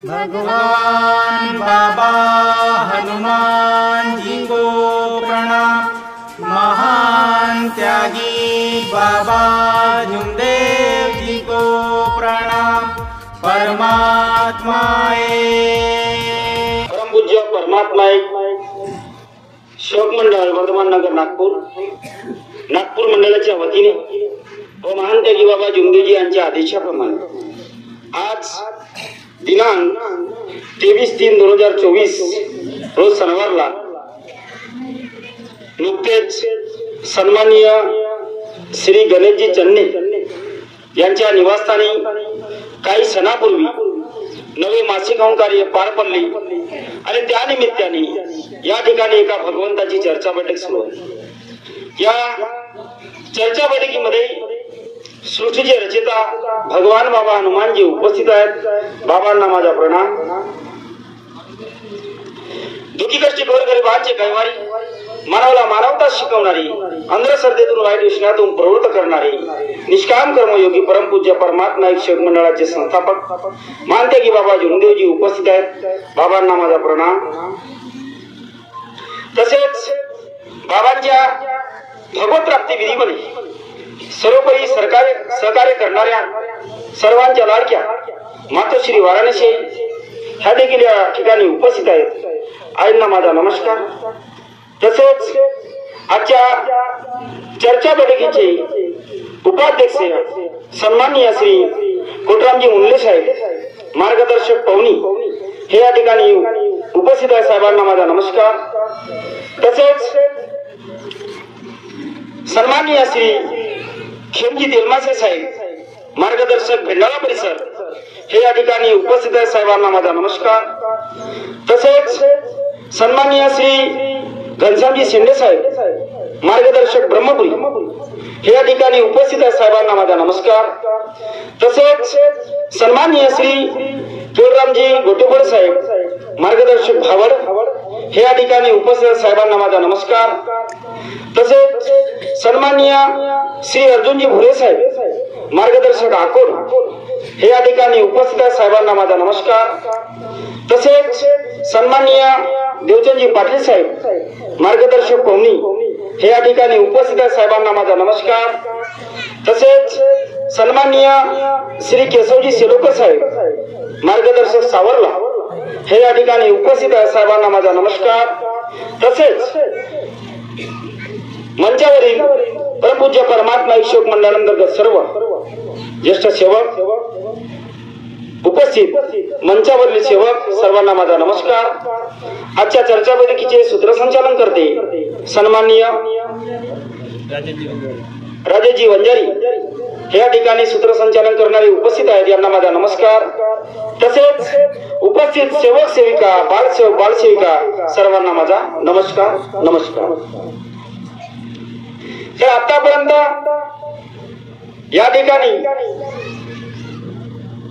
भगवान बाबा हनुमान जी को प्रणाम। महान त्यागी बाबा जुमदेव जी को प्रणाम। परमात्माए परम पूज्य परमात्मा सेवक मंडळ वर्धमान नगर नागपूर मंडळाच्या वतीने व महान त्यागी बाबा जुमदेवजी यांच्या आदेशाप्रमाणे आज दिनांक 23/3/2024 रोज शनिवारला नुकतेच सन्माननीय श्री गणेशजी चन्ने यांच्या निवासस्थानी काही क्षणापूर्वी नवे मासिक कार्य पार पडले आणि त्या निमित्ताने या ठिकाणी एका भगवंताची चर्चा बैठक सुरू आहे। या चर्चा बैठकीमध्ये सृष्टीचे रचिता भगवान बाबा हनुमानजी उपस्थित आहेत। बाबांना माझा प्रणाम। दुःखी कष्टी गोरगरिबांचे कैवारी मानवाला मानवता शिकवणारी अंधश्रद्धेतून वाईट व्यसनातून प्रवृत्त करणारी निष्काम कर्मयोगी परमपूज्य परमात्मा सेवक मंडळाचे संस्थापक महान त्यागी बाबा जुमदेवजी उपस्थित आहेत। बाबांना माझा प्रणाम। तसेच बाबांच्या भगवत प्राप्ती विधीमध्ये सर्वोपरी सहकार्य करणाऱ्या सर्वांच्या लाडक्या मातोश्री वाराणसी ह्या देखील या ठिकाणी उपस्थित आहेत। आईंना माझा नमस्कार। तसेच आजच्या चर्चा बैठकीचे उपाध्यक्ष सन्माननीय श्री कोटरामजी मुंडले साहेब मार्गदर्शक पवनी हे या ठिकाणी उपस्थित आहे। साहेबांना माझा नमस्कार। तसेच सन्माननीय श्री खेमजी तेलमासे साहेब मार्गदर्शक भेंडाळा परिसर हे या ठिकाणी उपस्थित आहे। साहेबांना माझा नमस्कार। तसेच सन्माननीय श्री घनश्यामजी शिंदे साहेब मार्गदर्शक ब्रह्मपुरी हे या ठिकाणी उपस्थित आहे। साहेबांना माझा नमस्कार। तसेच सन्माननीय श्री केळरामजी गोटेबळ साहेब मार्गदर्शक भावड हे या ठिकाणी उपस्थित आहे। साहेबांना माझा नमस्कार। तसेच सन्माननीय श्री अर्जुनजी भुरे साहेब मार्गदर्शक आकोड हे या ठिकाणी उपस्थित आहे। साहेबांना माझा नमस्कार। तसेच सन्माननीय देवचंदजी पाटील साहेब मार्गदर्शक पवनी हे या ठिकाणी उपस्थित आहे। साहेबांना माझा नमस्कार। तसेच सन्माननीय श्री केशवजी सेलोकर साहेब मार्गदर्शक सावरला हे या ठिकाणी उपस्थित आहे। साहेबांना माझा नमस्कार। तसेच मंचावरील परमपूज्य परमात्मा सेवक मंडळांतर्गत सर्व ज्येष्ठ सेवक उपस्थित मंचावरील सेवक सर्वांना माझा नमस्कार। आजच्या चर्चा बैठकीचे सूत्रसंचालन करते सन्माननीय राजेशजी वंजारी हे या ठिकाणी सूत्रसंचालन करणारे उपस्थित आहेत। यांना माझा नमस्कार। तसेच उपस्थित सेवक सेविका बालसेवक बालसेविका सर्वांना माझा नमस्कार नमस्कार। तर आतापर्यंत या ठिकाणी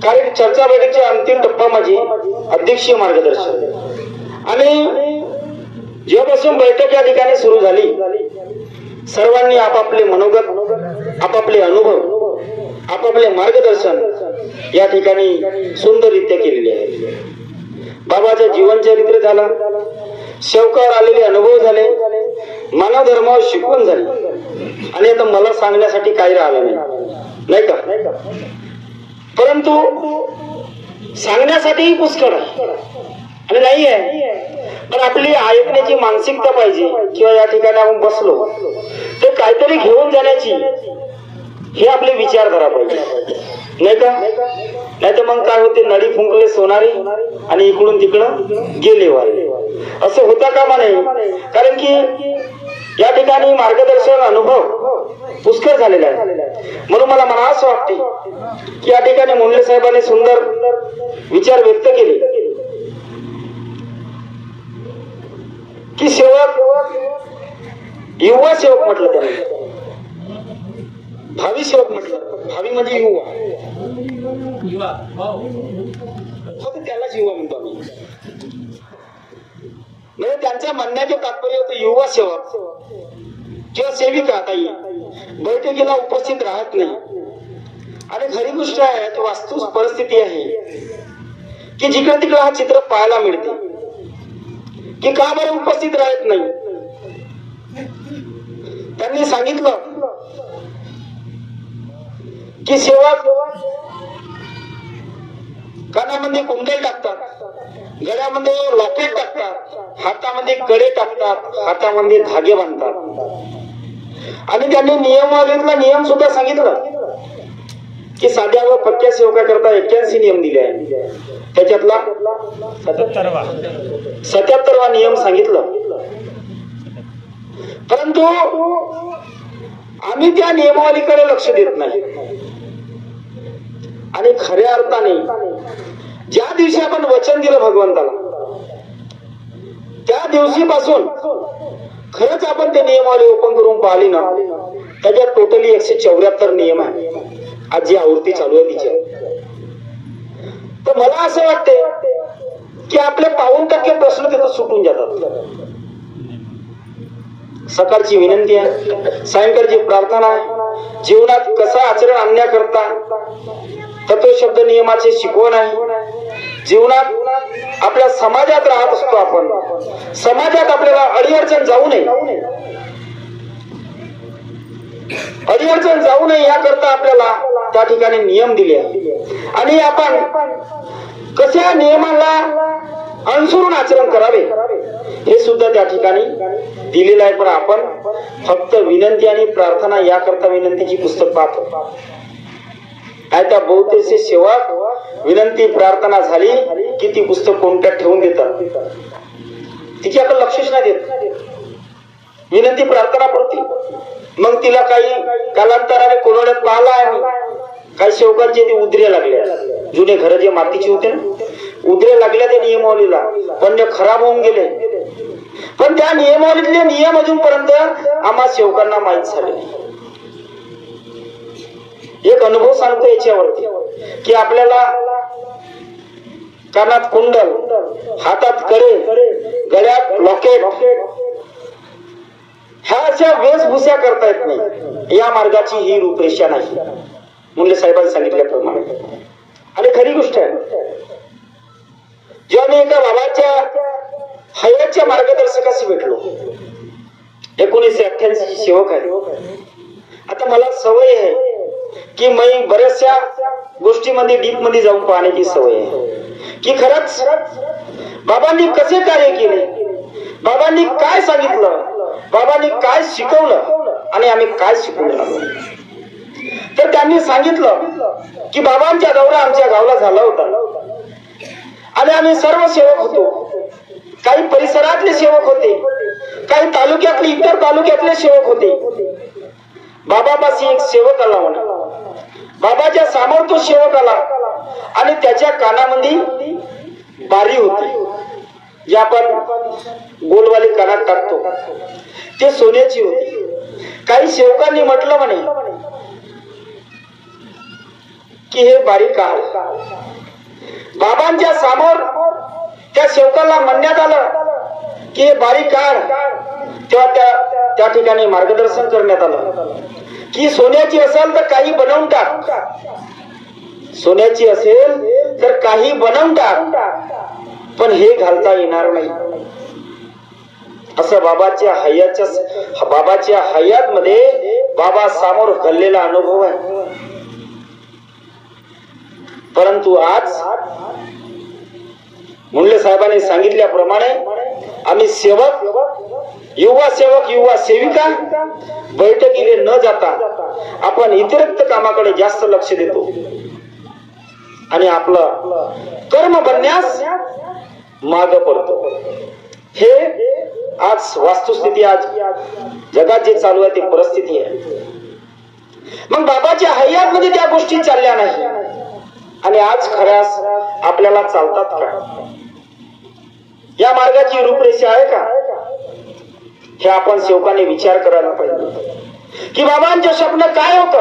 काही चर्चा बैठकीचे अंतिम टप्पा माझी अध्यक्षीय मार्गदर्शन आणि जेव्हापासून बैठक या ठिकाणी सुरू झाली सर्वांनी आपापले मनोगत आपापले अनुभव आपापले मार्गदर्शन या ठिकाणी सुंदररित्या केलेले आहे। बाबाचं जीवनचरित्र झालं, सेवकावर आलेले अनुभव झाले, मानव धर्मावर शिकवण झाली आणि आता मला सांगण्यासाठी काही राहिलं नाही का? परंतु सांगण्यासाठीही पुष्कळ आहे आणि नाही आहे, पण आपली ऐकण्याची मानसिकता पाहिजे किंवा या ठिकाणी आपण बसलो तर काहीतरी घेऊन जाण्याची हे आपले विचारधारा पाहिजे नाही का? नाही तर मग काय होते, नळी फुंकले सोनारी आणि इकडून तिकडं गेले वारे असं होता कामा नये। कारण की या ठिकाणी मार्गदर्शन अनुभव पुष्कळ झालेला आहे। म्हणून मला असं वाटते की या ठिकाणी मुंडले साहेबांनी सुंदर विचार व्यक्त केले की सेवक युवा सेवक म्हटलं त्याने, भावी सेवक म्हटलं, भावी म्हणजे युवा फक्त त्यालाच युवा म्हणतो आम्ही। म्हणजे त्यांच्या म्हणण्याचे तात्पर्य होते युवा सेवक किंवा सेविका ताई बैठकीला उपस्थित राहत नाही आणि खरी गोष्ट आहे, वास्तू परिस्थिती आहे की जिकडे तिकडे हा चित्र पाहायला मिळते की का बरं उपस्थित राहत नाही. त्यांनी सांगितलं की सेवक कानामध्ये कुंडल टाकतात, गळ्यामध्ये लॉकेट टाकतात, हातामध्ये कडे टाकतात, हातामध्ये धागे बांधतात. आणि त्यांनी नियमावलीतला नियम सुद्धा सांगितलं की साध्या व पक्क्या सेवका करता 81 नियम दिले आहे. त्याच्यातला 77वा नियम सांगितलं. परंतु आम्ही त्या नियमावलीकडे लक्ष देत नाही. आणि खऱ्या अर्थाने ज्या दिवशी आपण वचन दिलं भगवंताला त्या दिवशीपासून खरंच आपण ते नियमावली ओपन करून पाहिली ना, त्याच्यात टोटली 174 नियम आहे. आज जी आवृत्ती चालू आहे तिच्या, तर मला असं वाटते की आपले 52% प्रश्न तिथं सुटून जातात. सकाळची विनंती आहे, सायंकाळची प्रार्थना आहे, जीवनात कसा आचरण आणण्याकरता तत्व शब्द नियमाचे शिकवण आहे. जीवनात आपल्या समाजात राहत असतो आपण, समाजात आपल्याला अडीअडचण जाऊ नये, अडीअडचण जाऊ नये याकरता आपल्याला त्या ठिकाणी नियम दिले आणि आपण कशा नियमाला अनुसरून आचरण करावे हे सुद्धा त्या ठिकाणी दिलेलं आहे. पण आपण फक्त विनंती आणि प्रार्थना याकरता विनंतीची पुस्तक पाहतो. त्या बहुतेकचे सेवक विनंती प्रार्थना झाली की ती पुस्तक कोणत्यात ठेवून देतात, तिच्याकडे लक्षच नाही देत. विनंती प्रार्थना पडते, मग तिला काही कालांतराने कोलोड्यात पाहिला आहे. काही सेवकांचे ते उद्रे लागले, जुने घर जे मातीचे होते ना, उद्रे लागल्या त्या नियमावलीला, पण ते खराब होऊन गेले. पण त्या नियमावलीतले नियम अजूनपर्यंत आम्हा सेवकांना माहीत झाले. एक अनुभव सांगतो याच्यावरती की आपल्याला कानात कुंडल, हातात कडे, गळ्यात लॉकेट ह्या अशा वेशभूषा करता येत नाही. या मार्गाची ही रूपरेषा नाही, मुंडे साहेबांनी सांगितल्याप्रमाणे. आणि खरी गोष्ट आहे, जेव्हा मी एका बाबाच्या हयातच्या मार्गदर्शकाशी भेटलो, 1988 सेवक आहे. आता मला सवय आहे की मी बऱ्याचशा गोष्टीमध्ये डीप मध्ये जाऊन पाहण्याची सवय आहे की खरंच बाबांनी कसे कार्य केले, बाबांनी काय सांगितलं, बाबांनी काय शिकवलं आणि आम्ही काय शिकवलं. तर त्यांनी सांगितलं की बाबांचा दौरा आमच्या गावाला झाला होता आणि आम्ही सर्व सेवक होतो. काही परिसरातले सेवक होते, काही तालुक्यातले, इतर तालुक्यातले सेवक होते. बाबापाशी एक सेवक आला म्हणा, बाबाच्या समोर तो सेवक आला आणि त्याच्या कानामध्ये बारी होती, जे आपण गोलवाली कानात टाकतो, ते सोन्याची होती. काही सेवकांनी म्हटलं म्हणे की हे बारी काढ. बाबांच्या समोर त्या सेवकाला म्हणण्यात आलं की हे बारी काढ. तेव्हा त्या ठिकाणी मार्गदर्शन करण्यात आलं की सोन्याची असेल तर काही बनवून टाक, सोन्याची असेल तर काही बनवून टाक, पण हे घालता येणार नाही. असं बाबाच्या हयात मध्ये बाबा समोर घडलेला अनुभव आहे. परंतु आज मुंडे साहेबांनी सांगितल्याप्रमाणे आम्ही सेवक, युवा सेवक, युवा सेविका बैठकीले न जाता आपण इतरक्त कामाकडे जास्त लक्ष देतो आणि आपलं कर्म बनण्यास माग पडतो. हे आज वास्तुस्थिती, आज जगात जे चालू आहे ती परिस्थिती आहे. मग बाबाच्या हयात मध्ये त्या गोष्टी चालल्या नाही आणि आज खऱ्यास आपल्याला चालतात का? या मार्गाची रूपरेषा आहे का? हे आपण सेवकाने विचार करायला पाहिजे की बाबांचे स्वप्न काय होतं,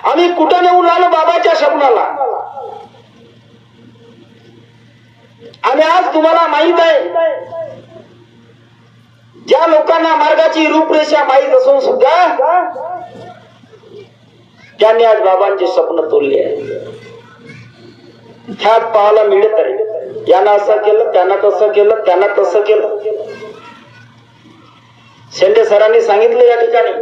आम्ही कुठं नेऊन आलो बाबाच्या स्वप्नाला. आणि आज तुम्हाला माहित आहे, ज्या लोकांना मार्गाची रूपरेषा माहित असून सुद्धा त्यांनी आज बाबांचे स्वप्न तोडले आहे. ह्यात पाहायला मिळत आहे. यानं असं केलं, त्यानं तसं केलं, त्यानं तसं केलं. शेंडे सरांनी सांगितलं या ठिकाणी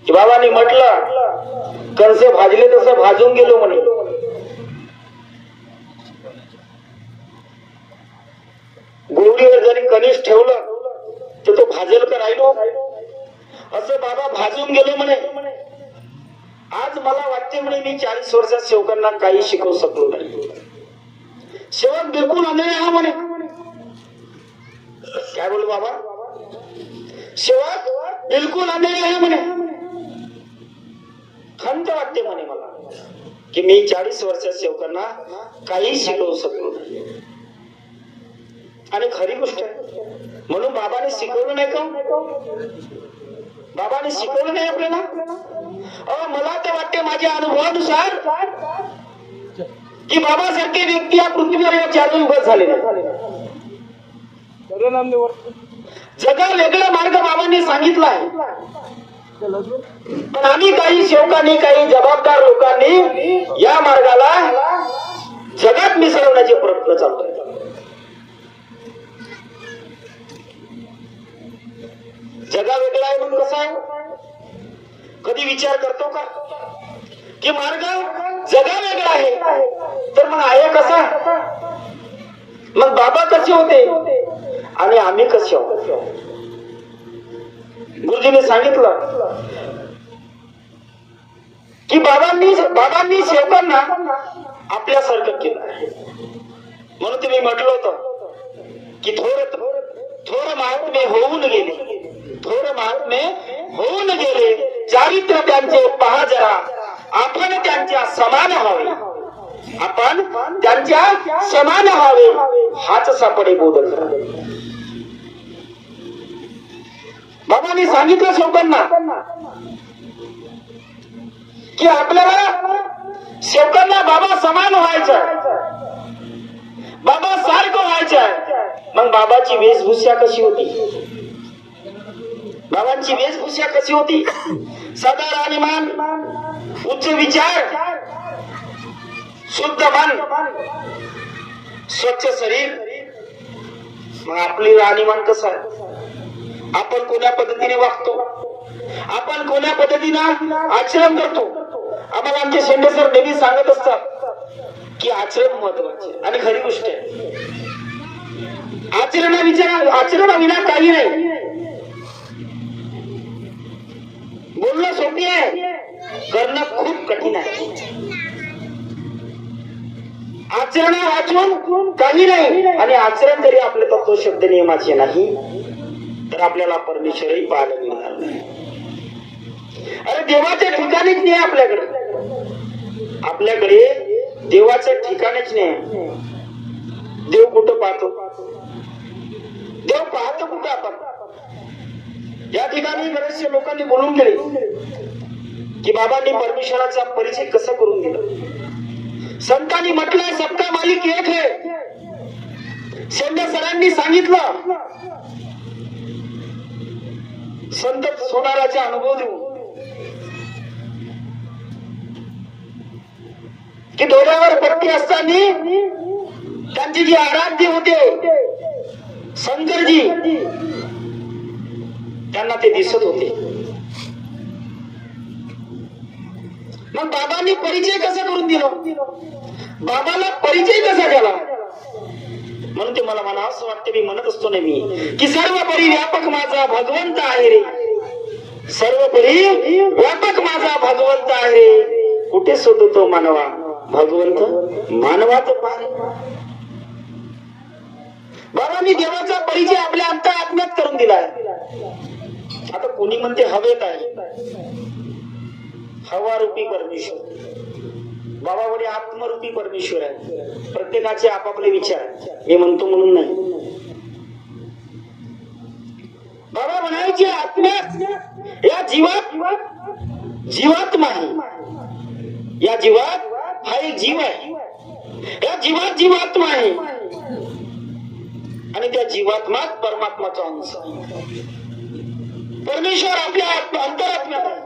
की बाबांनी म्हटलं कंस भाजले तसं भाजून गेलो म्हणे. गोवडीवर जरी कणीस ठेवलं तर तो भाजेल का राहिलो, असं बाबा भाजून गेलो म्हणे. आज मला वाटते म्हणे मी 40 वर्षात सेवकांना काही शिकवू शकलो नाही. सेवक बिलकुल अन्याय हा म्हणे. काय बोलू बाबा, सेवक बिलकुल अन्याय आहे म्हणे. खंत वाटते म्हणे मला की मी 40 वर्षात सेवकांना काही शिकवू शकलो नाही. आणि खरी गोष्ट आहे. म्हणून बाबाने शिकवलं नाही का, बाबाने शिकवलं नाही आपल्याला. मला तर वाटते माझ्या अनुभवानुसार की बाबासारखे व्यक्ती या पृथ्वीवर या 4 युगात झाले नाही. जगा वेगळा मार्ग बाबांनी सांगितला आहे. पण आम्ही काही सेवकांनी, काही जबाबदार लोकांनी या मार्गाला जगात मिसळवण्याचे प्रयत्न चालू आहेत. जगा वेगळा आहे म्हणून कसं आहे, कधी विचार करतो का की मार्ग जगा वेगळा आहे तर मग आहे कसा. मग बाबा कसे होते आणि आम्ही कसे आहोत. गुरुजीने सांगितलं की बाबांनी सेवकांना आपल्यासारखं केलं. म्हणून तुम्ही म्हटलं होतं की थोर महात्मे होऊन गेले, थोर महात्मे होऊन गेले, चारित्र्य त्यांचे पहा जरा, आपण त्यांच्या समान व्हावे, आपण त्यांच्या समान व्हावे, हाच सापडे बोधन. बाबांनी सांगितलं सेवकांना की आपल्याला सेवकांना बाबा समान व्हायचं, बाबा सारखं व्हायचं. मग बाबाची वेशभूषा कशी होती, बाबांची वेशभूषा कशी होती. सदा राहणीमान, उच्च विचार, शुद्ध मन, स्वच्छ शरीर. मग आपली राहणीमान कसं आहे, आपण कोण्या पद्धतीने वागतो, आपण कोण्या पद्धतीनं आचरण करतो. आम्हाला आमचे शेंडे सर नेहमी सांगत असतात की आचरण महत्वाचे. आणि खरी गोष्ट आहे, आचरणाविना काही नाही. बोलणं सोपी आहे, करणं खूप कठीण आहे. आचरण वाचून काही नाही. आणि आचरण जरी आपले तत्व शब्द नियमाचे नाही तर आपल्याला परमेश्वरही पाहायला मिळणार नाही. अरे देवाच्या ठिकाणीच नाही आपल्याकडे देवाच्या ठिकाणीच नाही. देव कुठं पाहतो, देव पाहतो कुठं आपण. या ठिकाणी बरेचसे लोकांनी बोलून गेले की बाबांनी परमेश्वराचा परिचय कसा करून दिला. संतांनी म्हटलंय सबका मालिक एक है. शेंडे सरांनी सांगितलं, संत सोनाराचा अनुभव देऊ की डोळ्यावर पट्टी असताना त्यांचे जे आराध्य होते शंकरजी, त्यांना ते दिसत होते. मग बाबांनी परिचय कसा करून दिला, बाबाला परिचय कसा केला. म्हणून ते मला असं वाटतं, मी म्हणत असतो नेहमी की सर्वपरी व्यापक माझा भगवंत आहे रे, सर्वपरी व्यापक माझा भगवंत आहे रे. कुठे शोधतो मानवा भगवंत, मानवाचं पार. बाबांनी देवाचा परिचय आपल्या अंतरात्म्यात करून दिलाय. आता कोणी म्हणते हवेत आहे, हवारूपी परमेश्वर. बाबा वडे आत्मरूपी परमेश्वर आहे. प्रत्येकाचे आपापले विचार, मी म्हणतो म्हणून नाही. बाबा म्हणायचे आत्म्यात या जीवात्मा आहे, या जीवात हा एक जीव आहे, या जीवात जीवात्मा आहे आणि त्या जीवात्मात परमात्माचा अंश आहे. परमेश्वर आपल्या अंतरात्म्यात आहे.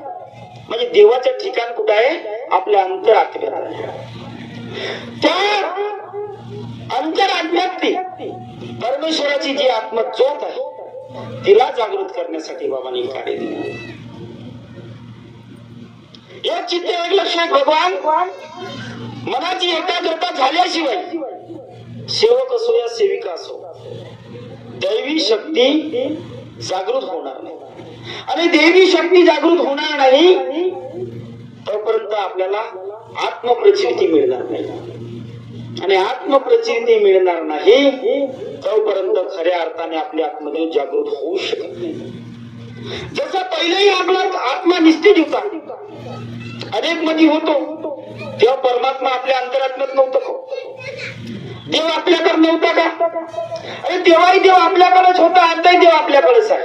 म्हणजे देवाचं ठिकाण कुठं आहे, आपल्या अंतरात्म्यात आहे. त्या अंतरात्म्यात परमेश्वराची जी आत्मज्योत आहे तिला जागृत करण्यासाठी बाबांनी कार्य दिले. या चित्ते लक्षात भगवान मनाची एकाग्रता झाल्याशिवाय सेवक असो या सेविका असो दैवी शक्ती जागृत होणार नाही. आणि देवी शक्ती जागृत होणार नाही तोपर्यंत आपल्याला आत्मप्रचिती मिळणार नाही. आणि आत्मप्रचिती मिळणार नाही तोपर्यंत खऱ्या अर्थाने आपली आत्मदेव जागृत होऊ शकत नाही. जसं पहिलेही आपला आत्मा निश्चित होता, अनेक मध्ये होतो, तेव्हा परमात्मा आपल्या अंतरात्म्यात नव्हतं का? देव आपल्याकडे नव्हता का? अरे तेव्हाही देव आपल्याकडेच होता, आताही देव आपल्याकडेच आहे.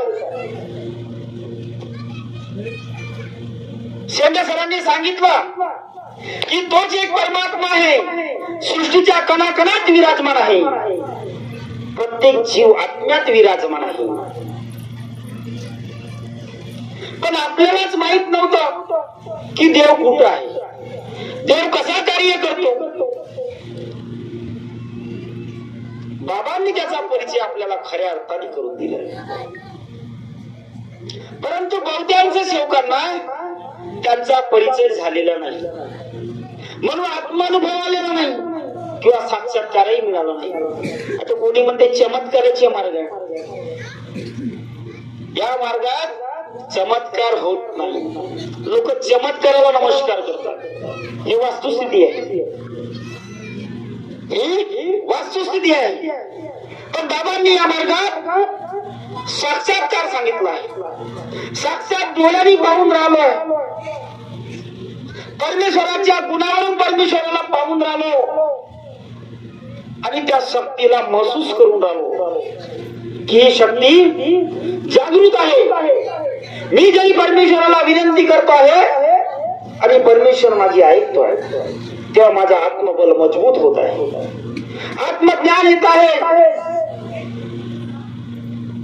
शेंडे सरांनी सांगितलं की तोच एक परमात्मा आहे, सृष्टीच्या कणाकणात विराजमान आहे, प्रत्येक जीव आत्म्यात विराजमान आहे. पण आपल्यालाच माहित नव्हतं की देव कुठं आहे, देव कसा कार्य करतो. बाबांनी त्याचा परिचय आपल्याला खऱ्या अर्थाने करून दिला. परंतु बहुतांश सेवकांना त्यांचा परिचय झालेला नाही, म्हणून आत्मानुभव आलेला नाही किंवा साक्षात्कारही मिळाला नाही. आता कोणी म्हणते चमत्काराचे मार्ग आहे, या मार्गात चमत्कार होत नाही. लोक चमत्काराला नमस्कार करतात, ही वस्तुस्थिती आहे, ही वस्तुस्थिती आहे. पण बाबांनी या मार्गात साक्षात्कार सांगितला आहे. साक्षात डोळ्यांनी पाहून राहिलो, परमेश्वराच्या गुणावरून परमेश्वराला पाहून राहिलो आणि त्या शक्तीला महसूस करून राहिलो की ही शक्ती जागृत आहे. मी जरी परमेश्वराला विनंती करतो आहे आणि परमेश्वर माझी ऐकतो आहे, तेव्हा माझा आत्मबल मजबूत होत आहे, आत्मज्ञान येत आहे.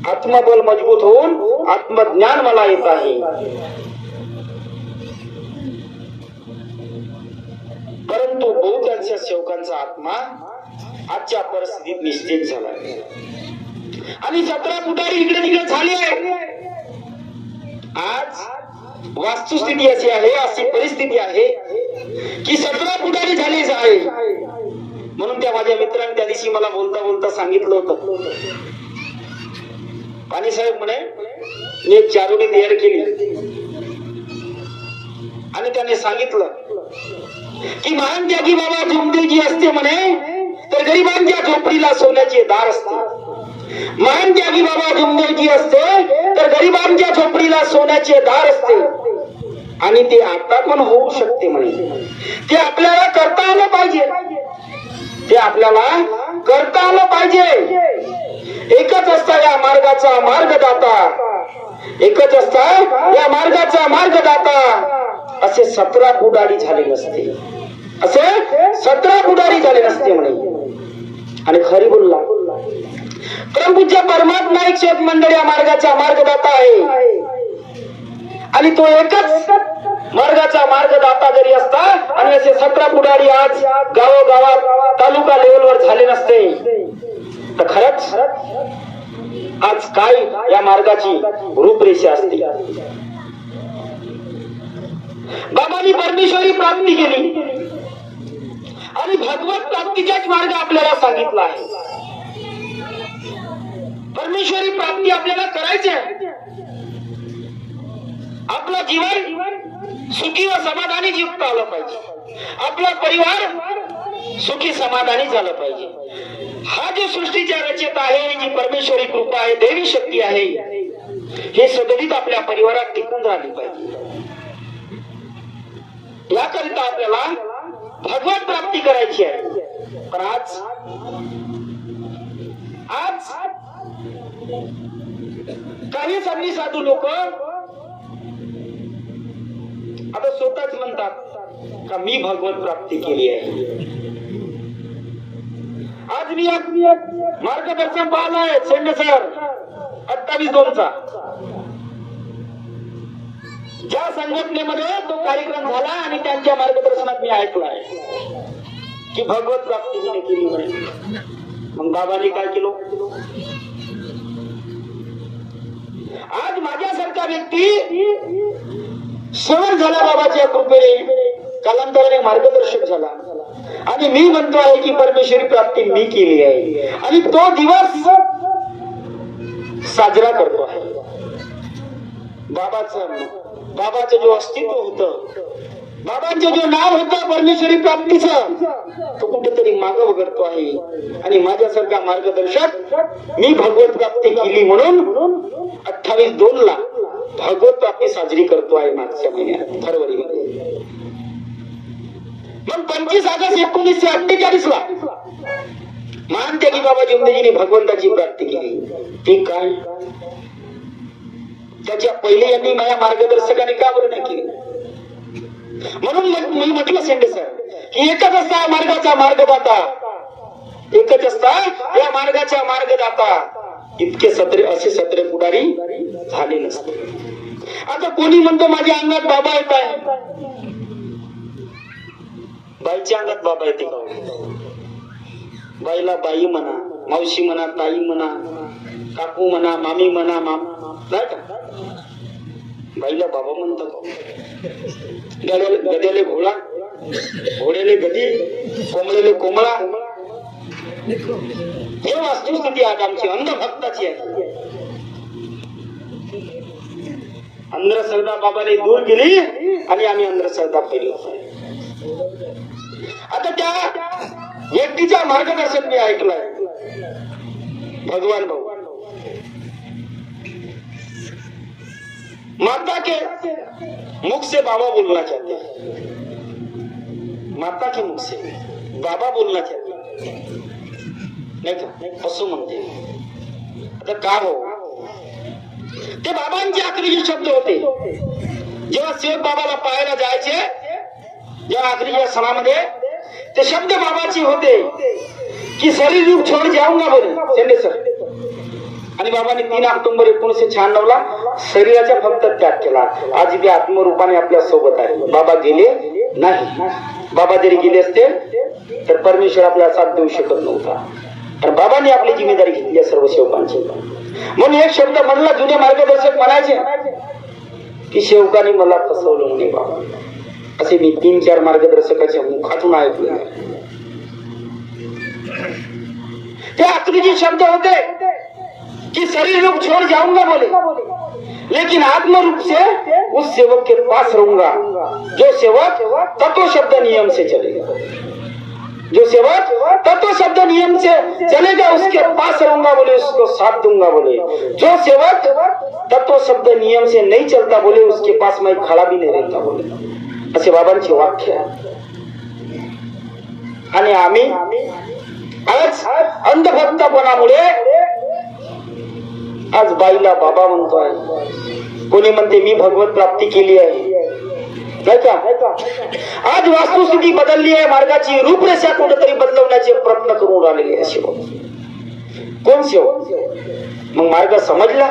आत्मबल मजबूत होऊन आत्मज्ञान मला येत आहे. परंतु बहुतांश सेवकांचा आत्मा आजच्या परिस्थितीत निश्चित झाला आणि 17 पुढारी इकडे तिकडे झाले आहे. आज वास्तुस्थिती अशी आहे, अशी परिस्थिती आहे की 17 पुढारी झालेच आहे. म्हणून त्या माझ्या मित्रांनी त्या दिवशी मला बोलता बोलता सांगितलं होतं, पाणी साहेब म्हणे मी एक चारोळी तयार केली आणि त्याने सांगितलं की महान त्यागी बाबा झुमदेवजी असते म्हणे तर गरिबांच्या झोपडीला सोन्याचे दार असते. महान त्यागी बाबा झुमदेवजी असते तर गरिबांच्या झोपडीला सोन्याचे दार असते. आणि ते आता पण होऊ शकते म्हणे. ते आपल्याला करता आलं पाहिजे, ते आपल्याला करता आलं पाहिजे. एकच असता या मार्गाचा मार्गदाता, एकच असता या मार्गाचा मार्गदाता. असे 17 पुढारी झाले नसते, असे 17 पुढारी झाले नसते म्हणे. आणि खरी बोलला परमपूज्य परमात्मा एक शेत मंडळ या मार्गाचा मार्गदाता आहे. आणि तो एकच मार्गाचा मार्गदाता जरी असता आणि असे 17 पुढारी आज गावोगावात तालुका लेवलवर झाले नसते तर खरंच आज काय या मार्गाची रूपरेषा असते. बाबांनी परमेश्वरी प्राप्ती केली आणि भगवत प्राप्तीचाच मार्ग आपल्याला सांगितला आहे. परमेश्वरी प्राप्ती आपल्याला करायची आहे. आपलं जीवन सुखी व समाधानी जीवत आलं पाहिजे, आपला परिवार सुखी समाधानी झालं पाहिजे. हा जो सृष्टीच्या रचेत आहे, जी परमेश्वरी कृपा आहे, देवी शक्ती आहे, हे सदरीत आपल्या परिवारात टिकून राहिली पाहिजे. याकरिता आपल्याला भगवत प्राप्ती करायची आहे. पण आज काही संधी साधू लोक आता स्वतःच म्हणतात का मी भगवत प्राप्ती केली आहे. आज मी मार्गदर्शन पाहलाय शेंडे सर 28/2 ज्या संघटनेमध्ये तो कार्यक्रम झाला आणि त्यांच्या मार्गदर्शनात मी ऐकलाय. की भगवत प्राप्ती हिने केली म्हणे. मग बाबांनी काय केलं? आज माझ्यासारखा व्यक्ती सवय झाला बाबाच्या कृपेने, कालांतराने मार्गदर्शक झाला आणि मी म्हणतो आहे की परमेश्वरी प्राप्ती मी केली आहे आणि तो दिवस साजरा करतो आहे. बाबाचं जो अस्तित्व होतं, बाबांचं जो नाव होतं परमेश्वरी प्राप्तीचं, तो कुठेतरी मागं वगळतो आहे. आणि माझ्यासारखा मार्गदर्शक मी भगवत प्राप्ती केली म्हणून 28/2 भगवत प्राप्ती साजरी करतो आहे मागच्या महिन्यात फरवरीमध्ये. मग 25 ऑगस्ट 1948 महान त्यागी बाबा जुमदेजीने भगवंताची प्राप्ती केली. ती काय? त्याच्या पहिले यांनी माझ्या मार्गदर्शकाने का बरं नाही केली? म्हणून मी म्हटलं शेंडे सर की एकच असता मार्गाचा मार्गदाता, एकच असता या मार्गाच्या मार्गदाता. इतके सत्रे असे सत्रे पुढारी झाले नसते. आता कोणी म्हणतो माझ्या अंगात बाबा येत आहे. बाईच्या अंगात बाबा येते का? बाईला बाई म्हणा, मावशी म्हणा, ताई म्हणा, काकू म्हणा, मामी म्हणा, नाही का? बाईला बाबा म्हणतात. गद्याले घोडा, घोड्याले गदी, कोंबड्याले कोंबडा. हे वास्तुस्थिती आज आमची अंधभक्ताची आहे. अंधश्रद्धा बाबाने दूर केली आणि आम्ही अंधश्रद्धा केली. आता त्या व्यक्तीचा मार्गदर्शन मी ऐकलंय. भगवान भाऊ माता के मुख से बाबा बोलना चाहते हैं, माता के मुख से बाबा बोलना चाहते हैं, नाही का? असं म्हणते. आता का हो? ते बाबांचे आखरी शब्द होते. जेव्हा सेवक बाबाला पाहायला जायचे, जेव्हा आखरीच्या सणामध्ये ते शब्द बाबाचे होते की शरीर रूप छोड़ जाऊंगा बोले शेंडे सर. आणि बाबांनी 3 ऑक्टोबर 1996 शरीराचा फक्त त्याग केला. आज ते आत्मरूपाने आपल्या सोबत आहे. बाबा गेले नाही. बाबा जरी गेले असते तर परमेश्वर आपल्याला साथ देऊ शकत नव्हता. आणि बाबांनी आपली जिम्मेदारी घेतली सर्व सेवकांची. म्हणून एक शब्द म्हणला, जुने मार्गदर्शक म्हणायचे की सेवकाने मला फसवलं म्हणे बाबा. असे मी 3-4 मार्गदर्शकाच्या मुखातून ऐकले. ते आखरी शब्द होते कि शरीर रूप छोड़ जाऊंगा बोले, लेकिन आत्म रूप से उस सेवक के पास रहूंगा जो सेवक तत्व शब्द नियम से चलेगा. जो सेवक तत्व शब्द नियम से चलेगा उसके पास रहूंगा बोले, उसको साथ दूंगा बोले. जो सेवक तत्व शब्द नियम से नहीं चलता बोले, उसके पास मैं खड़ा भी नहीं रहता बोले. असे बाबांचे वाक्य आहे. आणि आम्ही आज अंधभक्तपणामुळे आज बाईला बाबा म्हणतोय. कोणी म्हणते मी भगवत प्राप्ती केली आहे, नाही का? आज वास्तुस्थिती बदलली आहे. मार्गाची रूपरेषा कुठेतरी बदलवण्याचे प्रयत्न करून राहिलेले असे कोण सेवक? मग मार्ग समजला,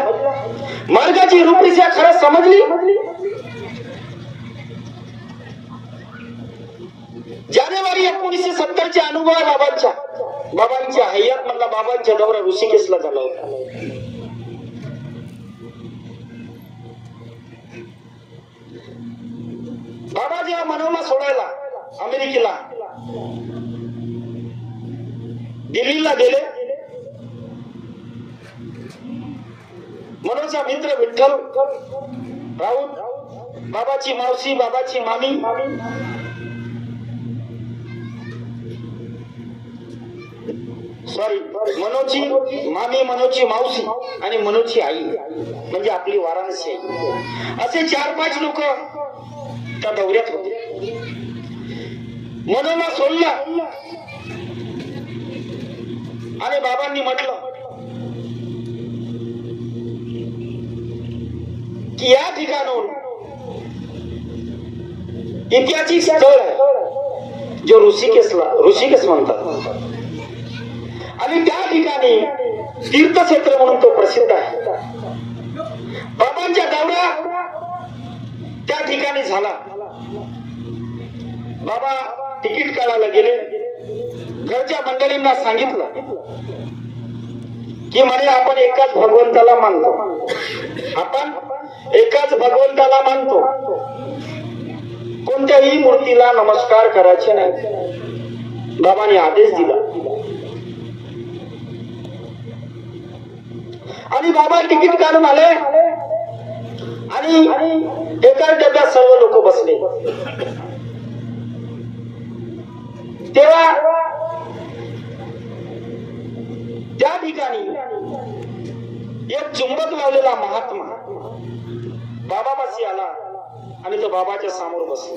मार्गाची रूपरेषा खरंच समजली. जानेवारी 1970 अनुभव आहे बाबांच्या हयात मधला. बाबांच्या दौरा ऋषिकेशला झाला होता. बाबा जेव्हा मनवला सोडायला अमेरिकेला, दिल्लीला गेले. मनोचा मित्र विठ्ठल राऊत, बाबाची मावशी, बाबाची मामी, सॉरी मनोची मामी, मनोची मावशी आणि मनोची आई म्हणजे आपली वाराणसी आई. असे 4-5 लोक त्या दौऱ्यात होते. मनोला सोडला आणि बाबांनी म्हटलं की या ठिकाणून ऐतिहासिक स्थळ आहे जो ऋषिकेश म्हणतात. आणि त्या ठिकाणी तीर्थक्षेत्र म्हणून तो प्रसिद्ध आहे. बाबांच्या दौरा त्या ठिकाणी झाला. बाबा तिकीट काढायला गेले. घरच्या मंडळींना सांगितलं की म्हणे आपण एकाच भगवंताला मानतो, आपण एकाच भगवंताला मानतो, कोणत्याही मूर्तीला नमस्कार करायचे नाही. बाबांनी आदेश दिला आणि बाबा तिकीट काढून आले आणि एकाच डब्यात सर्व लोक बसले. तेव्हा त्या ठिकाणी एक चुंबक लावलेला महात्मा बाबापाशी आला आणि तो बाबाच्या समोर बसला.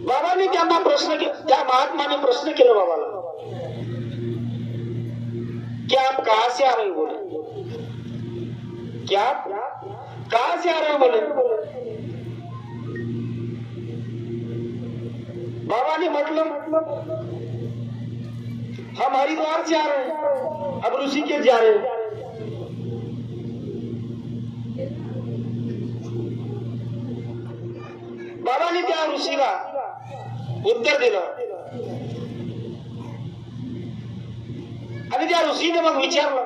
बाबांनी त्यांना प्रश्न त्या महात्माने प्रश्न केला बाबाला कि आप कहां से आ रहे हो? बोले क्या कहां से आ रहे हो? बोले बाबा ने मतलब हम हरिद्वार से आ रहे हैं, अब ऋषिकेश जा रहे हैं. बाबाने त्या ऋषीला उत्तर दिलं आणि त्या ऋषीने मग विचारलं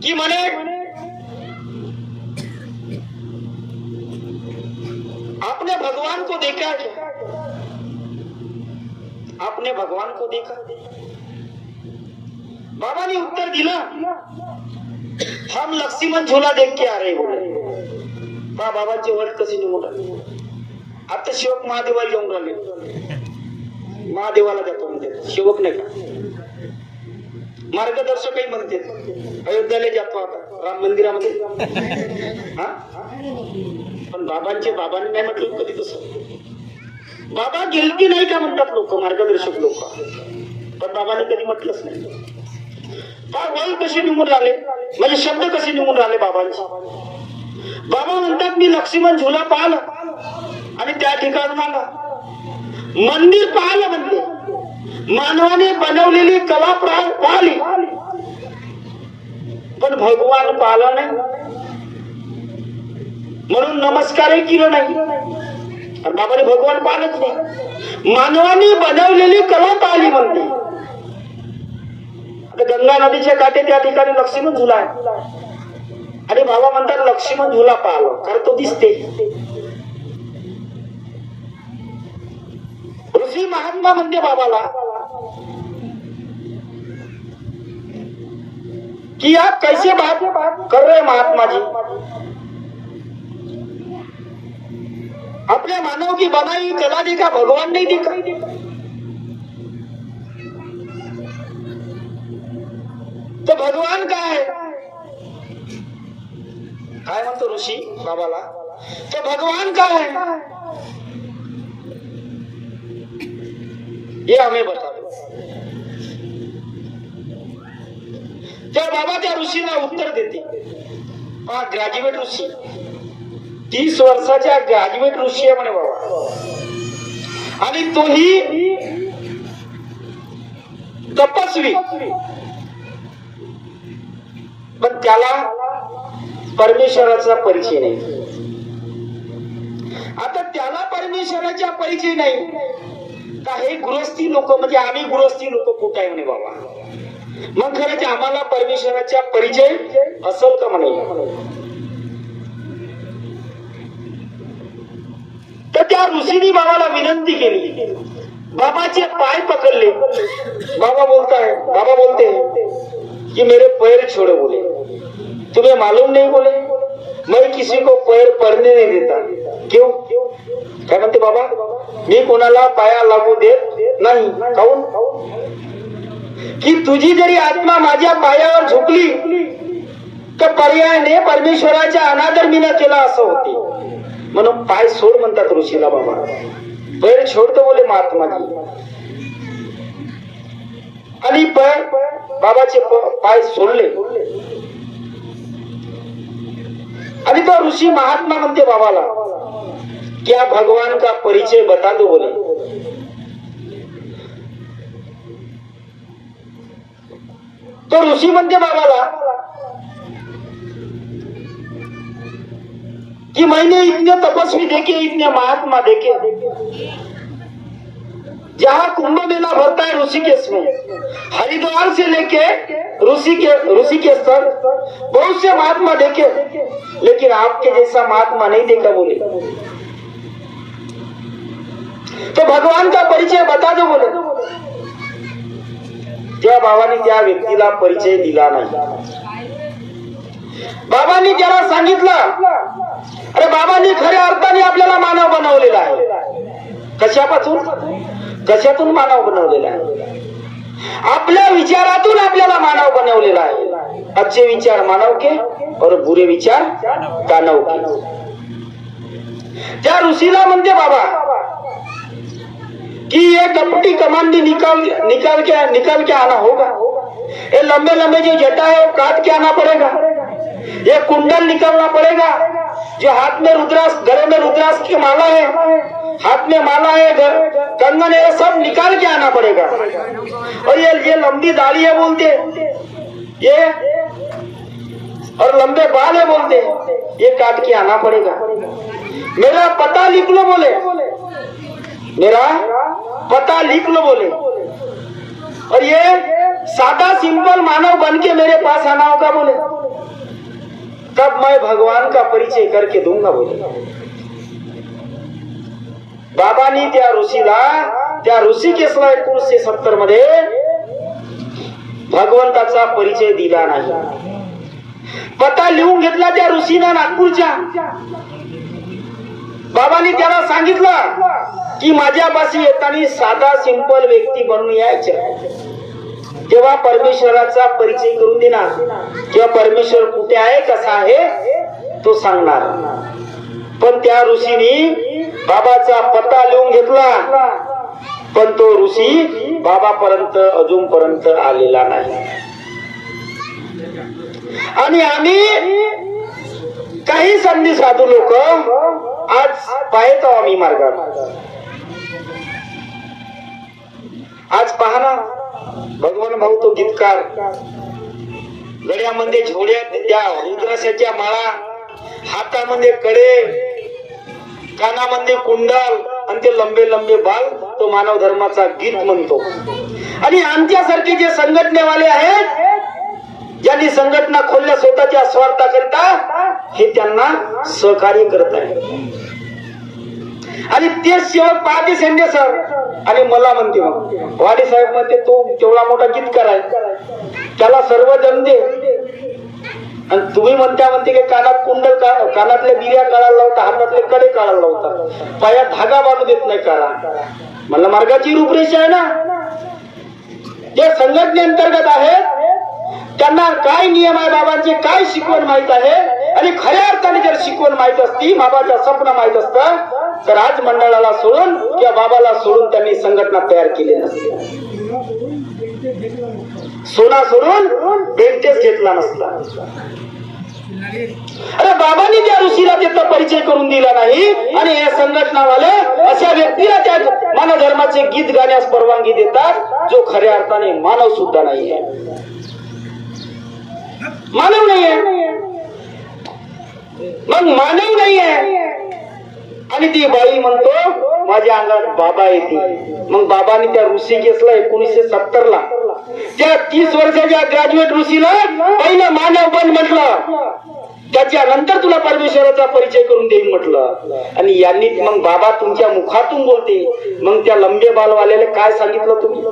की म्हणे आपने भगवान को देखा क्या? आपने भगवान को देखा? बाबा ने उत्तर दिला हम लक्ष्मण झूला देख के आ रहे बोले. बाबाचे वर्ड कसे निघून राहिले. आता शिवक महादेवाला जाऊन राहिले, महादेवाला जातो म्हणते, शिवक नाही का मार्गदर्शकही म्हणते. अयोध्याला जातो आता राम मंदिरामध्ये, हा पण बाबांनी नाही म्हटलं कधी तसं. बाबा गेलती नाही का म्हणतात लोक, मार्गदर्शक लोक, पण बाबांनी कधी म्हटलंच नाही. वय कसे निघून राहिले म्हणजे शब्द कसे निघून राहिले बाबांचे. बाबा म्हणतात मी लक्ष्मण झुला पाहिलं आणि त्या ठिकाणून आला, मंदिर पाहिलं म्हणते, मानवाने बनवलेली कला पाहिली पण भगवान पाहिला नाही म्हणून नमस्कारही केलं नाही. आणि बाबाने भगवान पाहिलंच नाही, मानवाने बनवलेली कला पाहिली म्हणते. गंगा नदीच्या काठी त्या ठिकाणी लक्ष्मण झुला आहे आणि बाबा म्हणतात लक्ष्मण झुला पाहिलं कारण तो दिसते. ऋषी महात्मा म्हणते बाबाला कि आप कैसे बात कर रहे महात्मा जी, अपने मानव की बनाई कला देखा, भगवान नहीं दिखा. तो भगवान काय आहे? काय म्हणतो ऋषी बाबाला, तो भगवान काय आहे ये हमें बता दो. त्या बाबा त्या ऋषीला उत्तर देते. ग्रॅज्युएट ऋषी, 30 वर्षाच्या ग्रॅज्युएट ऋषी आहे म्हणे बाबा, आणि तोही तपस्वी, पण त्याला परमेश्वराचा परिचय नाही. आता त्याला परमेश्वराचा परिचय नाही का हे गृहस्थी लोक म्हणजे आम्ही गृहस्थी लोक कुठं आहे म्हणे बाबा. मग खरंच आम्हाला परमेश्वराचा परिचय असेल का म्हणे. तर त्या ऋषीने बाबाला विनंती केली, बाबाचे पाय पकडले. बाबा बोलते कि मेरे पैर छोड़ो. बोले तुम्हें मालूम नहीं? बोले मैं किसी को पैर पड़ने नहीं देता. क्यों? काय म्हणते बाबा, मी कोणाला पाया लागू देत नाही. काऊन? की तुझी जरी आत्मा माझ्या पायावर झुकली तर पर्यायाने परमेश्वराचा अनादर मी न केला असं होते. म्हणून पाय सोड म्हणतात ऋषीला बाबा. पैर छोडतो बोले महात्माजी. आणि बाबाचे पाय सोडले आणि तो ऋषी महात्मा म्हणते बाबाला क्या भगवान का परिचय बता दो. बोले तो ऋषी म्हणते बाबाला कि मैंने इतने तपस्वी देखे, इतने महात्मा देखे, जहां कुंभ मेला भरता है ऋषिकेश में, हरिद्वार से लेके ऋषिकेश तक बहुत से महात्मा देखे, लेकिन आपके जैसा महात्मा नहीं देखा बोले। तो भगवान का परिचय बता दो बोले। त्या बाबांनी त्या व्यक्तीला परिचय दिला नाही। बाबांनी त्याला सांगितलं, अरे बाबांनी खऱ्या अर्थाने आपल्याला मानव बनवलेला आहे। कशातून मानव बनवलेला आहे? आपल्या विचारातून आपल्याला मानव बनवलेला आहे। अच्छे विचार मानव के और बुरे विचार दानव के। त्या ऋषीला म्हणते बाबा कि ये कपटी कमांडी निकाल के आना होगा, ये लंबे लंबे जो जटा है वो काट के आना पड़ेगा, ये कुंडल निकालना पड़ेगा, जो हाथ में रुद्राक्ष, गले में रुद्राक्ष की माला है, हाथ में माला है, कंगन है, सब निकाल के आना पड़ेगा। और ये लंबी दाढ़ी है बोलते, ये और लंबे बाल है बोलते, ये काट के आना पड़ेगा। मेरा पता लिख लो बोले, मेरा पता लिख लो बोले, और ये सादा सिंपल मानव बन के मेरे पास आना होगा बोले, तब मैं भगवान का परिचय करके दूंगा बोले। बाबांनी त्या ऋषीला, त्या ऋषिकेशला 1970 मध्ये भगवंताचा परिचय दिला नाही। पता लिहून घेतला त्या ऋषीना नागपूरच्या। बाबांनी त्याला सांगितलं की माझ्यापाशी येताना साधा सिंपल व्यक्ती बनून यायचे, तेव्हा परमेश्वराचा परिचय करून देणार, किंवा परमेश्वर कुठे आहे, कसा आहे तो सांगणार। पण त्या ऋषीनी बाबाचा पत्ता लिहून घेतला, पण तो ऋषी बाबापर्यंत अजूनपर्यंत आलेला नाही। आणि आम्ही काही संधी साधू लोक आज पाहतो आम्ही मार्गात। आज पहा ना, भगवान भाऊ तो गीतकार, गळ्यामध्ये झोड्यात त्या रुद्राक्षाच्या माळा, हातामध्ये कडे, कानामध्ये कुंडल आणि ते लंबे लंबे बाल, तो मानव धर्माचा गीत म्हणतो। आणि आमच्यासारखे जे संघटनेवाले आहेत, ज्यांनी संघटना खोलल्या स्वतःच्या स्वार्थाकरिता, हे त्यांना सहकार्य करत आहे। आणि ते सेवक पाहते शेंडे सर आणि मला म्हणते, मग वाडी साहेब म्हणते तो केवढा मोठा गीतकार आहे, त्याला सर्व जण दे, आणि तुम्ही म्हणते की कानात कुंडल, कानातले बिर्या काढायला लावता, हातातले कडे काढायला लावता, पायात धागा बांधू देत नाही काढा। मला मार्गाची रूपरेषा आहे ना। जे संघटनेअंतर्गत आहेत त्यांना काय नियम आहे, बाबांचे काय शिकवण माहित आहे, आणि खऱ्या अर्थाने जर शिकवण माहित असती, बाबाचं स्वप्न माहित असतं, तर आज मंडळाला सोडून किंवा बाबाला सोडून त्यांनी संघटना तयार केली नसती, सोना सोडून बेंटेस घेतला नसता। अरे बाबांनी त्या ऋषीला त्याचा परिचय करून दिला नाही, आणि हे संघटनावाले अशा व्यक्तीला त्या मानव धर्माचे गीत गाण्यास परवानगी देतात, जो खऱ्या अर्थाने मानव सुद्धा नाही आहे, मानव नाही आहे। मग मानव नाही आहे आणि ती बाई म्हणतो माझ्या अंगात बाबा येते। मग बाबांनी त्या ऋषिकेशला 1970 ला त्या 30 वर्षाच्या ग्रॅज्युएट ऋषीला पहिलं मानव बन म्हटलं, त्याच्यानंतर तुला परमेश्वराचा परिचय करून देईन म्हटलं। आणि यांनी मग बाबा तुमच्या मुखातून बोलते, मग त्या लंबे बालवाल्याला काय सांगितलं तुम्ही?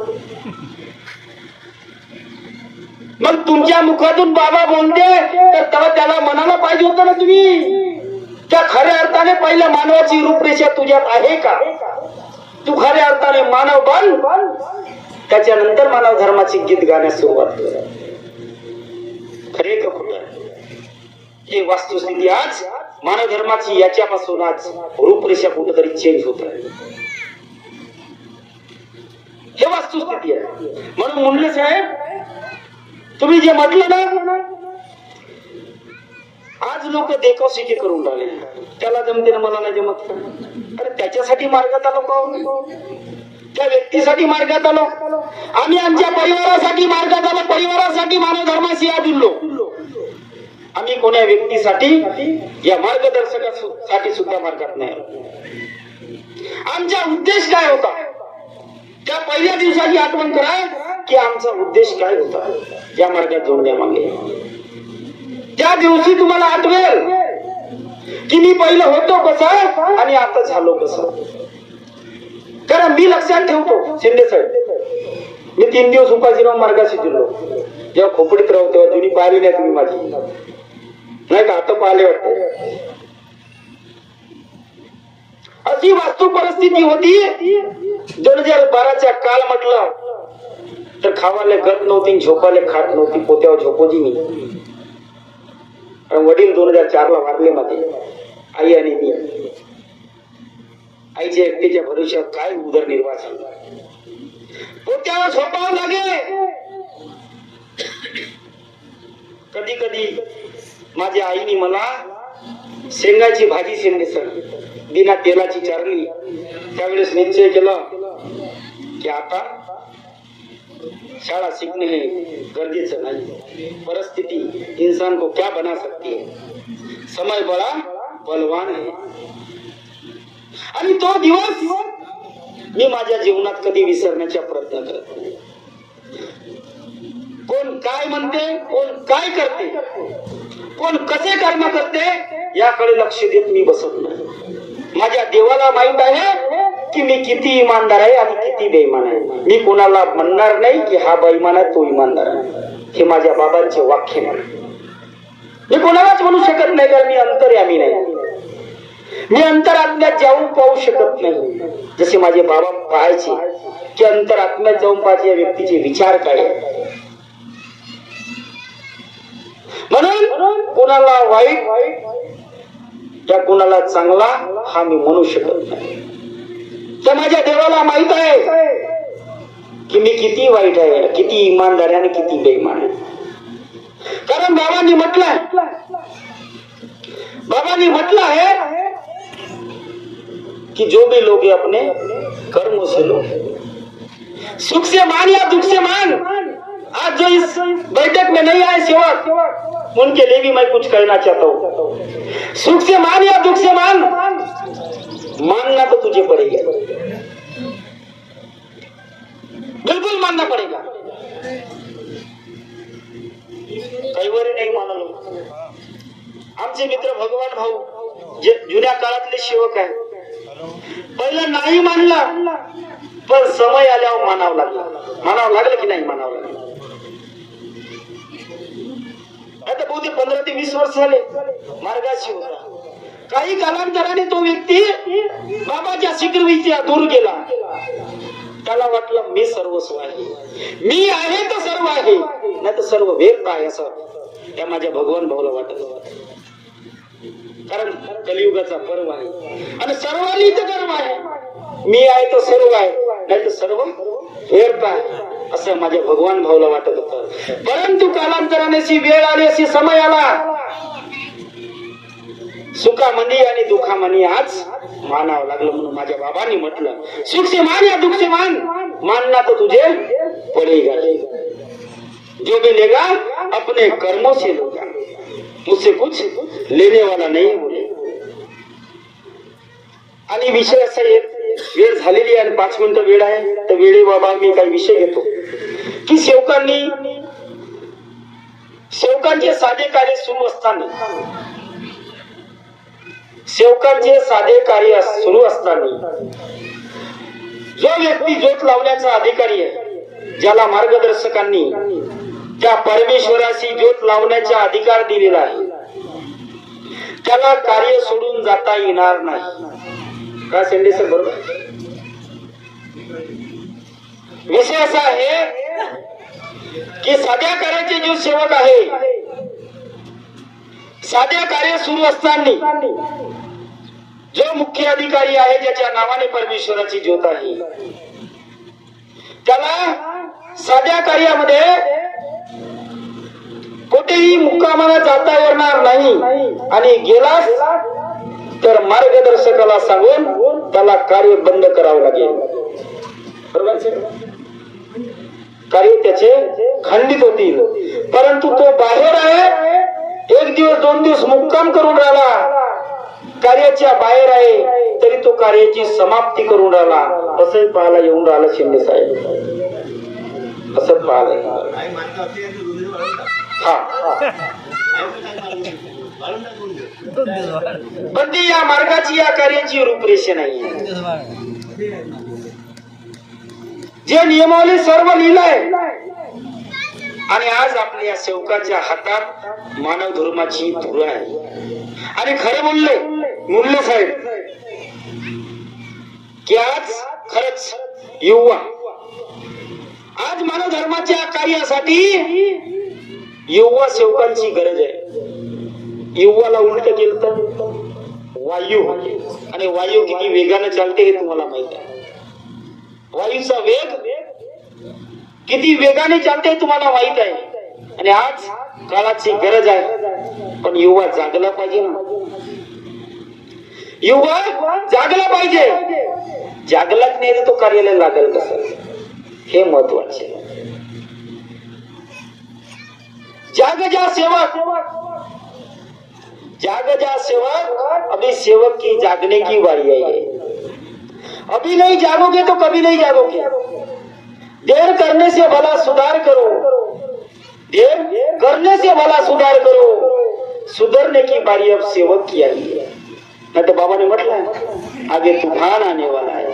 मग तुमच्या मुखातून बाबा बोलते तर तेव्हा त्याला म्हणायला पाहिजे होतं ना तुम्ही, त्या खऱ्या अर्थाने पहिल्या मानवाची रूपरेषा तुझ्यात आहे का? तू खऱ्या अर्थाने मानव बन, त्याच्यानंतर मानव धर्माची गीत गाण्यास सुरुवात कर। खरे का खोटं? हे वास्तुस्थिती आज मानव धर्माची याच्यापासून आज रूपरेषा कुठेतरी चेंज होत आहे, हे वास्तुस्थिती आहे। म्हणून मुंडले साहेब तुम्ही जे म्हटलं ना, आज लोक देखावशिकी करून राहिले, त्याला जमते ना मला नाही जमत, अरे त्याच्यासाठी मार्गात आलो का? त्या व्यक्तीसाठी मार्गात आलो, आम्ही आमच्या परिवारासाठी मार्गात आलो, परिवारासाठी मानव धर्माशी जुळलो. आम्ही कोण्या व्यक्तीसाठी या मार्गदर्शकासाठी सुद्धा मार्गात नाही आलो. आमचा उद्देश काय होता त्या पहिल्या दिवसाची आठवण करा की आमचा उद्देश काय होता या मार्गात जोडण्यामागे. त्या दिवशी तुम्हाला आठवेल की मी पहिलं होतो कसं आणि आता झालो कसं. कारण मी लक्षात ठेवतो शिंदे साहेब, मी 3 दिवस उपाशी राहून मार्गाशी जुळलो. जेव्हा खोपडीत राहू तेव्हा जुनी पाहिली नाही तुम्ही माझी, नाही का? आता पाहिले वाटत. अशी वास्तू परिस्थिती होती. 2012च्या काल म्हटलं तर खावाले गत नव्हती, झोपाले खात नव्हती, पोत्यावर झोपोजी मी. वडील 2004ला वारले माझे, आई आणि मी. आईच्या एकटीच्या भरोश्यावर काय उदरनिर्वाह झाला. पोत्यावर झोपावं लागे. कधी कधी माझ्या आईने मला शेंगाची भाजी शिंदे सर बिना तेलाची चारली. त्यावेळेस निश्चय केला की आता शाळा सीखने हे गरजेचं नाही. परिस्थिती इंसान को क्या बना सकती है, समय बड़ा बलवान है. आणि तो दिवस मी माझ्या जीवनात कधी विसरण्याचा प्रयत्न करत नाही. कोण काय म्हणते, कोण काय करते, कोण कसे कर्म करते याकडे लक्ष देत मी बसत नाही. माझ्या देवाला माहित आहे की मी किती इमानदार आहे आणि किती बेईमान आहे. मी कोणाला म्हणणार नाही की हा बेईमान आहे तो इमानदार आहे. हे माझ्या बाबांचे वाक्य नाही. मी कोणालाच म्हणू शकत नाही कारण मी अंतर्यामी नाही. मी अंतरात्म्यात जाऊन पाहू शकत नाही. जसे माझे बाबा पाहायचे की अंतरात्म्यात जाऊन पाहायचे या व्यक्तीचे विचार काय. म्हणून कोणाला वाईट त्या कोणाला चांगला हा मी म्हणू शकत नाही. तर माझ्या देवाला माहित आहे की मी किती वाईट आहे, किती इमानदार आहे आणि किती बेईमान आहे. कारण बाबांनी म्हटलं आहे कि जो भी लोग अपने कर्मों से लो, सुख से मान या दुख से मान. आज जो इस बैठक में नहीं आए सेवक, उनके लिए भी मैं कुछ कहना चाहता हूँ. सुख से मान या दुख से मान, मानना तो तुझे पड़ेगा, बिल्कुल मानना पड़ेगा. काही वरी नाही मानलो. आमचे मित्र भगवान भाऊ जे जुन्या काळातले सेवक आहे, पहिलं नाही मानलं पण समय आल्यावर मानावं लागलं की नाही मानावं लागलं. आता बहुतेक 15 ते 20 वर्ष झाले मार्गाशी होता. काही कालांतराने तो व्यक्ती बाबाच्या शिकवणीच्या दूर गेला. त्याला वाटलं मी सर्वस्व आहे, मी आहे तर सर्व आहे, नाही तर सर्व व्यर्थ आहे असं त्या माझ्या भगवान भाऊला वाटत. कारण कलियुगाचा पर्व आहे आणि सर्वांनीच गर्व आहे. मी आहे तर सर्व आहे, नाही तर सर्व व्यर्थ आहे असं माझ्या भगवान भाऊला वाटत होतं. परंतु कालांतराने अशी वेळ आली, अशी समय आला, सुखामनी आणि दुःखामनी आज मानावं लागलं. म्हणून माझ्या बाबांनी म्हटलं सुख से मान या दुख से मान, मानना तो तुझे पड़ेगा. जो भी लेगा अपने कर्मों से लेगा, मुझसे कुछ लेने वाला नहीं बोले. आणि विषय असा एक वेळ झालेली आहे आणि 5 मिनिटं वेळ आहे तर वेळे बाबा मी काही विषय घेतो की सेवकांचे साधे कार्य सुरू असताना, सेवकांचे साधे कार्य सुरू असताना जो व्यक्ती ज्योत लावण्याचा अधिकारी आहे, ज्याला मार्गदर्शकांनी त्या परमेश्वराशी ज्योत लावण्याचा अधिकार दिलेला आहे, त्याला कार्य सोडून जाता येणार नाही. का शेंडे सर बरोबर? विषय असा आहे की साध्या कार्याचे जो सेवक आहे, साध्या कार्य सुरू असताना जो मुख्य अधिकारी आहे, ज्याच्या नावाने परमेश्वराची ज्योत आहे, त्याला साध्या कार्यामध्ये कुठेही मुक्कामाला जाता येणार नाही. आणि गेलास तर मार्गदर्शकाला सांगून त्याला कार्य बंद करावं लागेल. बरोबर, कार्य त्याचे खंडित होतील. परंतु तो बाहेर आहे, एक दिवस 2 दिवस मुक्काम करून राहिला, कार्याच्या बाहेर आहे तरी तो कार्याची समाप्ती करून राहिला. असंही पाहायला येऊन राहिलं शिंदे साहेब, असं पाहायला. पण ती या मार्गाची, या कार्याची रूपरेषा नाही. जे नियमावली सर्व लिहिलंय, आणि आज आपल्या या सेवकाच्या हातात मानव धर्माची धूळ आहे. आणि खरे बोलले मुल्ले साहेब की आज खरंच युवा, आज मानव धर्माच्या कार्यासाठी युवा सेवकांची गरज आहे. युवाला उलट केलं तर वायू, आणि वायू किती वेगाने चालते हे तुम्हाला माहित आहे. वायूचा वेग किती वेगाने चालते तुम्हाला माहित आहे. आणि आज काळाची गरज आहे, पण युवा जागला पाहिजे ना. युवा जागला पाहिजे. जागलाच नाही तर तो कार्याला लागेल कसं, हे महत्वाचे. जाग जा सेवक, जाग जा सेवक, अभी सेवक की जागने की बारी है. अभी नहीं जागोगे तो कभी नहीं जागोगे. देर करने से भला सुधार करो, देर करने से भला सुधार करो, सुधरने की बारी अब सेवक की आई है. नहीं तो बाबा ने मतलब आगे तूफान आने वाला है.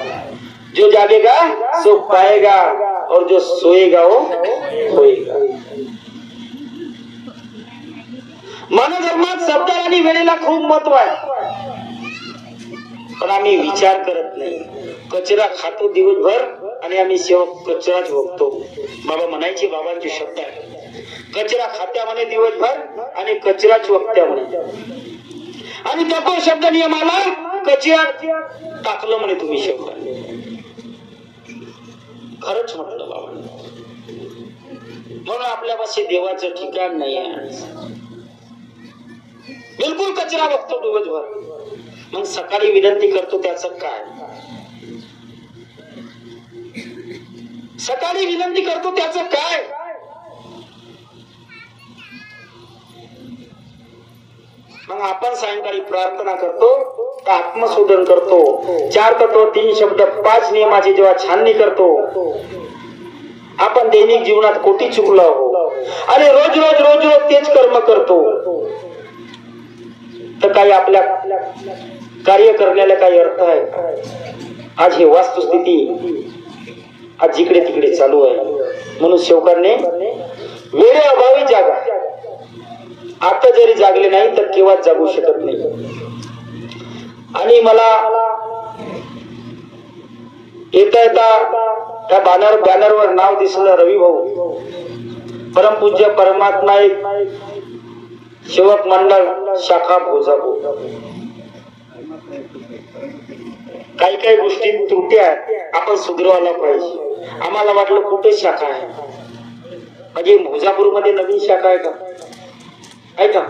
जो जागेगा सो पाएगा, और जो सोएगा वो खोएगा. मानव धर्मात शब्दाला आणि वेळेला खूप महत्व आहे, पण आम्ही विचार करत नाही. कचरा खातो दिवसभर आणि आम्ही सेवक कचराच भोगतो. बाबा म्हणायचे, बाबांचे शब्द आहे, कचरा खात्या म्हणे दिवसभर आणि कचराच वक्त्या म्हणे. आणि तो शब्द नियमाला कचरा टाकलं म्हणे तुम्ही शब्द. खरंच म्हटलं बाबा. म्हणून आपल्यापाशी देवाचं ठिकाण नाही आहे. बिलकुल कचरा बघतो दिवसभर. मग सकाळी विनंती करतो त्याचं काय, सकाळी विनंती करतो त्याचं काय. मग आपण सायंकाळी प्रार्थना करतो, आत्मशोधन करतो, 4 तत्व 3 शब्द 5 नियमाची जेव्हा छाननी करतो. आपण दैनिक जीवनात कोटी चुकलो हो, आणि रोज रोज रोज रोज तेच कर्म करतो, तर काही आपल्या कार्य करण्याला काही अर्थ आहे. आज ही वास्तुस्थिती आज जिकडे तिकडे चालू आहे. म्हणून सेवकांनी वेळे अभावी जागा. आता जरी जागले नाही तर केव्हाच जागू शकत नाही. आणि मला येता येता त्या बॅनरवर नाव दिसलं रवी भाऊ, परमपूज्य परमात्मा एक सेवक मंडळ शाखा भोजापूर. काही काही गोष्टी त्रुट्या आपण सुधारवायला पाहिजे. आम्हाला वाटलं कुठे शाखा आहे, म्हणजे भोजापूर मध्ये नवीन शाखा आहे का? ऐका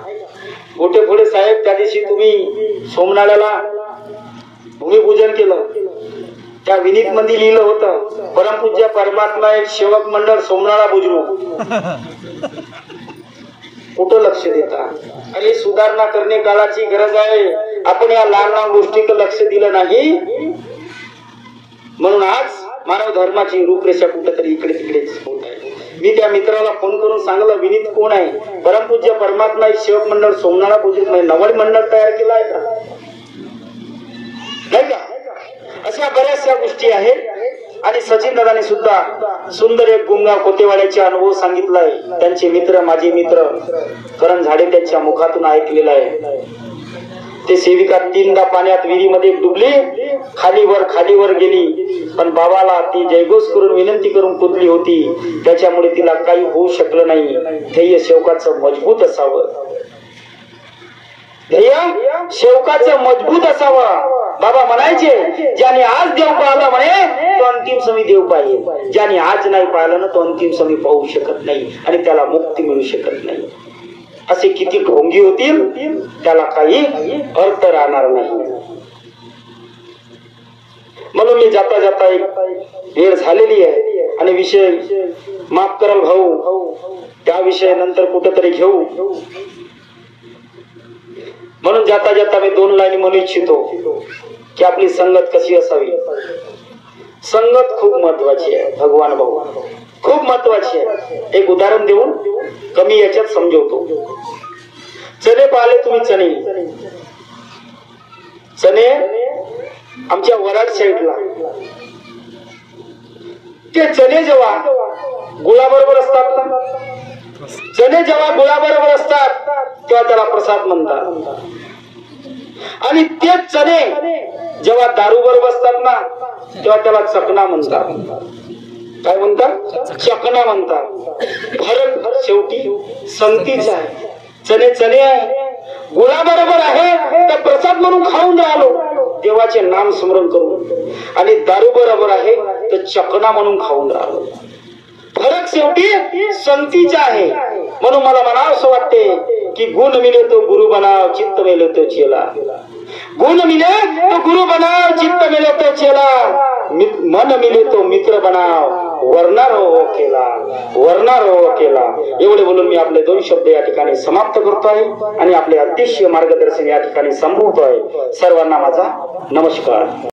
गोटे पुढे साहेब, त्या दिवशी तुम्ही सोमनाळ्याला भूमिपूजन केलं, त्या विनीत मध्ये लिहिलं होतं परमपूज्य परमात्मा एक सेवक मंडळ सोमनाळा बुजुर्ग. कुठं लक्ष देता? अरे सुधारणा करणे काळाची गरज आहे. आपण या लहान लहान गोष्टीकडे लक्ष दिलं नाही, म्हणून आज मानव धर्माची रूपरेषा कुठेतरी इकडे तिकडेच होत आहे. मी त्या मित्राला फोन करून सांगलं, विनीत कोण आहे? परमपूज्य परमात्मा एक सेवक मंडळ सोमनाळा बुजुर्ग नवल मंडळ तयार केला आहे का? नाही का? अशा बऱ्याचशा गोष्टी आहेत. आणि सचिन दादाने सुद्धा सुंदर एक गुंगा कोतेवाड्याचे अनुभव सांगितलाय. त्यांचे मित्र, माझे मित्र करण झाडे त्यांच्या मुखातून ऐकलेला आहे. ते सेविका 3दा पाण्यात विहिरीमध्ये डुबली, खालीवर गेली, पण बाबाला ती जयघोष करून विनंती करून कुदली होती. त्याच्यामुळे तिला काही होऊ शकलं नाही. ध्येय सेवकाचं मजबूत असावं, ध्येय सेवकाचं मजबूत असावं. बाबा म्हणायचे, ज्याने आज देव पाहिला म्हणे तो अंतिम समय देव पाहिजे. ज्याने आज नाही पाहिलं ना तो अंतिम समय पाहू शकत नाही, आणि त्याला मुक्ती मिळू शकत नाही. असे किती ढोंगी होतील, त्याला काही अर्थ राहणार नाही. म्हणून मी जाता जाता एक वेळ झालेली आहे आणि विषय माफ कराल भाऊ, त्या विषय नंतर कुठेतरी घेऊ. म्हणून जाता जाता मी 2 लाईन म्हणू इच्छितो की आपली संगत कशी असावी. संगत खूप महत्वाची आहे भगवान भाऊ, खूप महत्वाची आहे. एक उदाहरण देऊन कमी याच्यात समजवतो. चणे पाहिले तुम्ही, चणे आमच्या वराड साईडला ते चणे जेव्हा गुळाबरोबर असतात ना, चणे जेव्हा गुळाबरोबर असतात तेव्हा त्याला प्रसाद म्हणतात. आणि ते चणे जेव्हा दारू बरोबर असतात ना तेव्हा त्याला चकना म्हणतात. काय म्हणतात? चकना म्हणतात. फरक शेवटी संगतीचा आहे. चणे आहे, गुळाबरोबर आहे तर प्रसाद म्हणून खाऊन राहिलो देवाचे नाम स्मरण करून, आणि दारू बरोबर आहे तर चकना म्हणून खाऊन राहिलो. फरक शेवटी संगतीचा आहे. म्हणून मला म्हणावं असं वाटते की गुण मिले तो गुरु बनाव, चित्त मिले तो चेला. गुण मिले तो गुरु बनाव, चित्त मिले तो चेला. मन मिले तो मित्र बनाव, वर्णार हो केला, वर्णार हो केला. एवढे बोलून मी आपले 2 शब्द या ठिकाणी समाप्त करतो आहे आणि आपले अतिशय मार्गदर्शन या ठिकाणी संपवतो आहे. सर्वांना माझा नमस्कार.